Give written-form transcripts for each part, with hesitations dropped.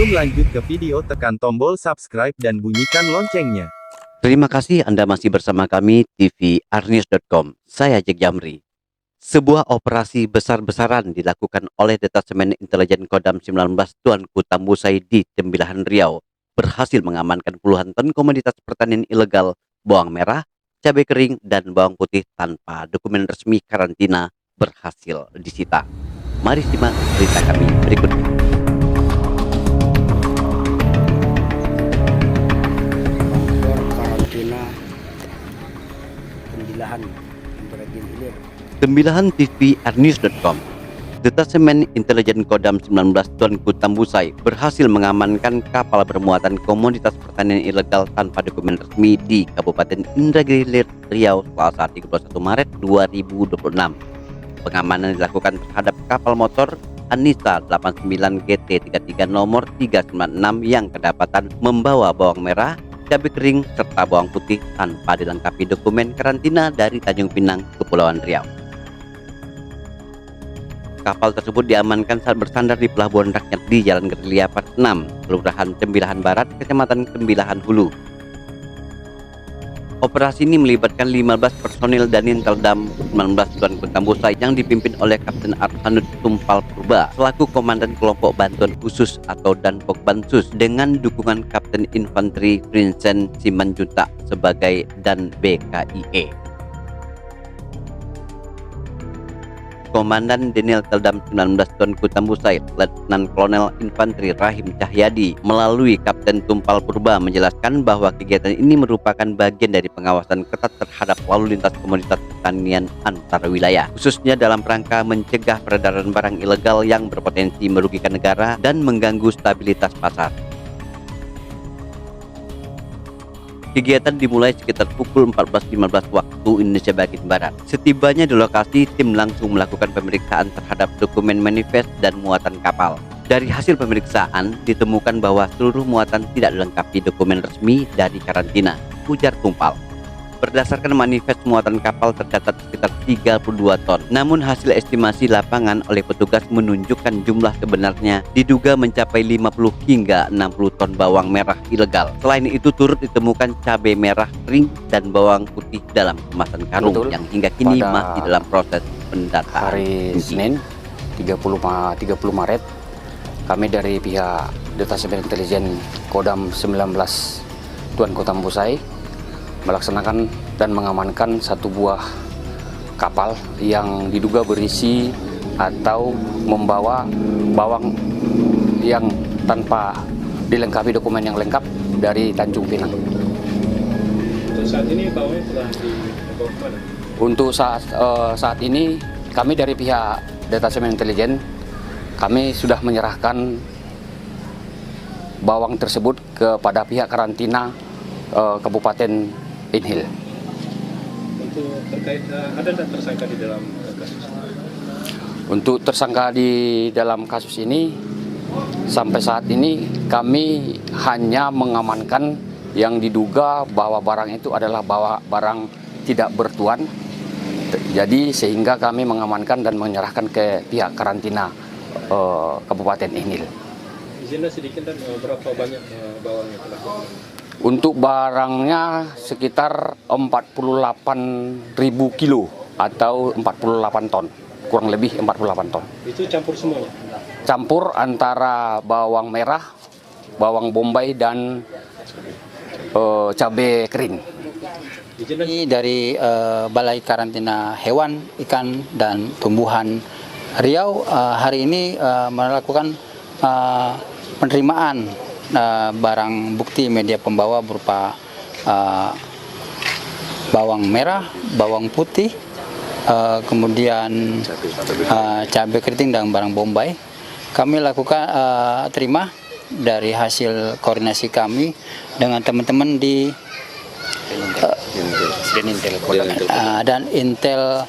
Sebelum lanjut ke video, tekan tombol subscribe dan bunyikan loncengnya. Terima kasih Anda masih bersama kami tvrnews.com. Saya Jack Jamri. Sebuah operasi besar-besaran dilakukan oleh Detasemen Intelijen Kodam 19 Tuanku Tambusai di Tembilahan Riau berhasil mengamankan puluhan ton komoditas pertanian ilegal, bawang merah, cabai kering, dan bawang putih tanpa dokumen resmi karantina berhasil disita. Mari simak berita kami berikutnya. Tembilahan tvrnews.com. Detasemen Intelijen Kodam 19 Tuanku Tambusai berhasil mengamankan kapal bermuatan komoditas pertanian ilegal tanpa dokumen resmi di Kabupaten Indragiri Riau Selasa 31 Maret 2026. Pengamanan dilakukan terhadap kapal motor Anissa 89 GT33 nomor 396 yang kedapatan membawa bawang merah, cabai kering, serta bawang putih tanpa dilengkapi dokumen karantina dari Tanjung Pinang, Kepulauan Riau. Kapal tersebut diamankan saat bersandar di Pelabuhan Rakyat di Jalan Gerilya Part 6, Kelurahan Tembilahan Barat, Kecamatan Tembilahan Hulu. Operasi ini melibatkan 15 personil Danien Teldam 19 Tuanku Tambusai yang dipimpin oleh Kapten Arhanud Tumpal Purba selaku Komandan Kelompok Bantuan Khusus atau Danpok Bansus dengan dukungan Kapten Infanteri Vincent Simanjuntak sebagai Dan BKIE. Komandan Daniel Teldam 19 Tuanku Tambusai, Letnan Kolonel Infanteri Rahim Cahyadi melalui Kapten Tumpal Purba menjelaskan bahwa kegiatan ini merupakan bagian dari pengawasan ketat terhadap lalu lintas komoditas pertanian antar wilayah, khususnya dalam rangka mencegah peredaran barang ilegal yang berpotensi merugikan negara dan mengganggu stabilitas pasar. Kegiatan dimulai sekitar pukul 14.15 waktu Indonesia bagian Barat. Setibanya di lokasi, tim langsung melakukan pemeriksaan terhadap dokumen manifest dan muatan kapal. Dari hasil pemeriksaan, ditemukan bahwa seluruh muatan tidak dilengkapi dokumen resmi dari karantina, ujar Tumpal. Berdasarkan manifest muatan kapal tercatat sekitar 32 ton. Namun hasil estimasi lapangan oleh petugas menunjukkan jumlah sebenarnya diduga mencapai 50 hingga 60 ton bawang merah ilegal. Selain itu turut ditemukan cabai merah kering dan bawang putih dalam kemasan karung yang hingga kini masih dalam proses pendataan. Hari Senin 30 Maret kami dari pihak Detasemen Intelijen Kodam 19 Tuanku Tambusai melaksanakan dan mengamankan satu buah kapal yang diduga berisi atau membawa bawang yang tanpa dilengkapi dokumen yang lengkap dari Tanjung Pinang. Untuk saat ini bawangnya telah dibawa kemana? Untuk saat ini kami dari pihak Detasemen Intelijen kami sudah menyerahkan bawang tersebut kepada pihak karantina Kabupaten Inhil. Untuk terkait ada tersangka di dalam kasus? Untuk tersangka di dalam kasus ini sampai saat ini kami hanya mengamankan yang diduga bahwa barang itu adalah barang tidak bertuan. Jadi sehingga kami mengamankan dan menyerahkan ke pihak karantina Kabupaten Inhil. Izinnya sedikit dan berapa banyak bawang yang telah diamankan? Untuk barangnya sekitar 48.000 kilo atau 48 ton, kurang lebih 48 ton. Itu campur semuanya? Campur antara bawang merah, bawang bombay, dan cabai kering. Ini dari Balai Karantina Hewan, Ikan, dan Tumbuhan Riau hari ini melakukan penerimaan barang bukti media pembawa berupa bawang merah, bawang putih, kemudian cabai keriting dan barang bombay. Kami lakukan terima dari hasil koordinasi kami dengan teman-teman di dan Intel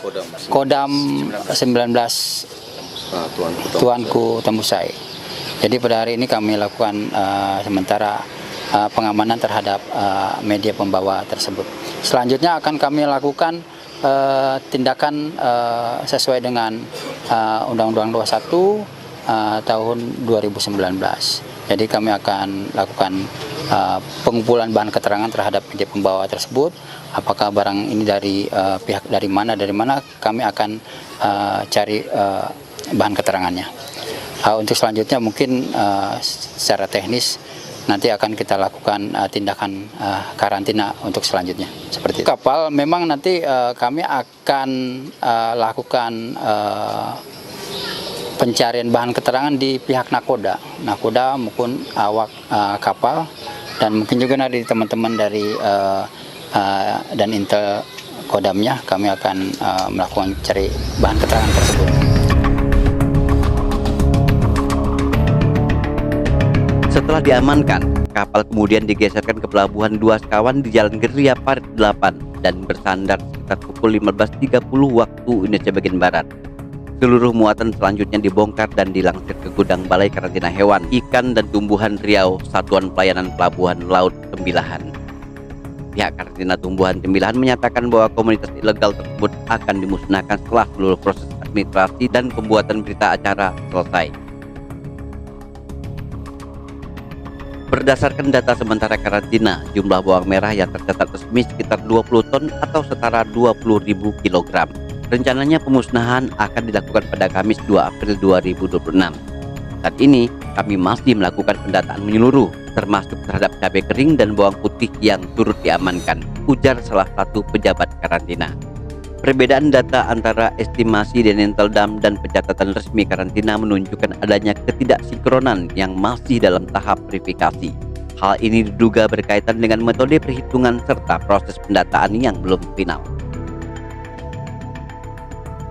Kodam 19 Tuanku Tambusai. Jadi pada hari ini kami lakukan sementara pengamanan terhadap media pembawa tersebut. Selanjutnya akan kami lakukan tindakan sesuai dengan Undang-Undang 21 tahun 2019. Jadi kami akan lakukan pengumpulan bahan keterangan terhadap pembawa tersebut. Apakah barang ini dari pihak dari mana kami akan cari bahan keterangannya. Untuk selanjutnya mungkin secara teknis nanti akan kita lakukan tindakan karantina untuk selanjutnya. Seperti itu. Kapal memang nanti kami akan lakukan pencarian bahan keterangan di pihak nakoda maupun awak kapal, dan mungkin juga dari teman-teman dari dan Intel Kodamnya kami akan melakukan cari bahan keterangan tersebut. Setelah diamankan, kapal kemudian digeserkan ke pelabuhan 2 Sekawan di Jalan Geria Parit 8 dan bersandar sekitar pukul 15.30 waktu Indonesia bagian Barat. Seluruh muatan selanjutnya dibongkar dan dilangsir ke gudang Balai Karantina Hewan, Ikan dan Tumbuhan Riau, Satuan Pelayanan Pelabuhan Laut Tembilahan. Pihak Karantina Tumbuhan Tembilahan menyatakan bahwa komunitas ilegal tersebut akan dimusnahkan setelah seluruh proses administrasi dan pembuatan berita acara selesai. Berdasarkan data sementara karantina, jumlah bawang merah yang tercatat resmi sekitar 20 ton atau setara 20.000 kg. Rencananya pemusnahan akan dilakukan pada Kamis 2 April 2026. Saat ini, kami masih melakukan pendataan menyeluruh, termasuk terhadap cabai kering dan bawang putih yang turut diamankan, ujar salah satu pejabat karantina. Perbedaan data antara estimasi Deninteldam dan pencatatan resmi karantina menunjukkan adanya ketidaksinkronan yang masih dalam tahap verifikasi. Hal ini diduga berkaitan dengan metode perhitungan serta proses pendataan yang belum final.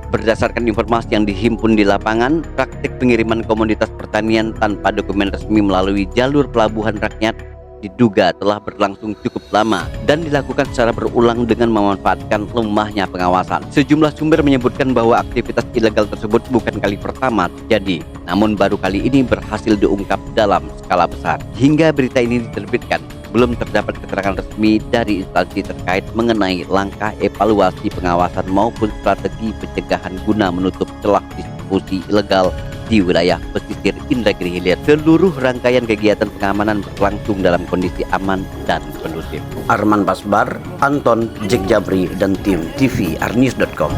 Berdasarkan informasi yang dihimpun di lapangan, praktik pengiriman komoditas pertanian tanpa dokumen resmi melalui jalur pelabuhan rakyat diduga telah berlangsung cukup lama dan dilakukan secara berulang dengan memanfaatkan lemahnya pengawasan. Sejumlah sumber menyebutkan bahwa aktivitas ilegal tersebut bukan kali pertama terjadi, namun baru kali ini berhasil diungkap dalam skala besar. Hingga berita ini diterbitkan, belum terdapat keterangan resmi dari instansi terkait mengenai langkah evaluasi pengawasan maupun strategi pencegahan guna menutup celah distribusi ilegal di wilayah pesisir Indragiri Hilir. Seluruh rangkaian kegiatan pengamanan berlangsung dalam kondisi aman dan kondusif. Arman Basbar, Anton, Jack Jabri, dan tim TVRnews.com.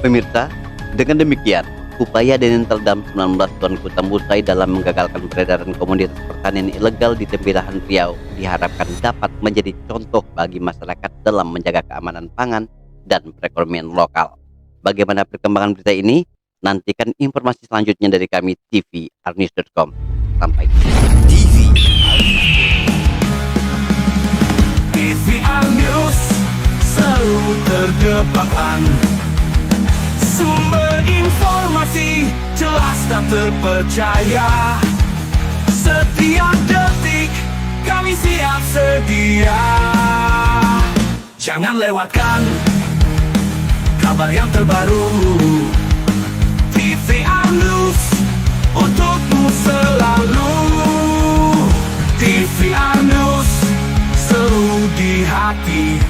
Pemirsa, dengan demikian, upaya Deninteldam 19 Tuanku Tambusai dalam menggagalkan peredaran komoditas pertanian ilegal di Tembilahan Riau diharapkan dapat menjadi contoh bagi masyarakat dalam menjaga keamanan pangan dan perekonomian lokal. Bagaimana perkembangan berita ini? Nantikan informasi selanjutnya dari kami TVRnews.com. Sampai TVR News selalu terdepan. Sumber informasi jelas dan terpercaya. Setiap detik kami siap sedia. Jangan lewatkan kabar yang terbaru. TVR News untukmu selalu. TVR News selalu di hati.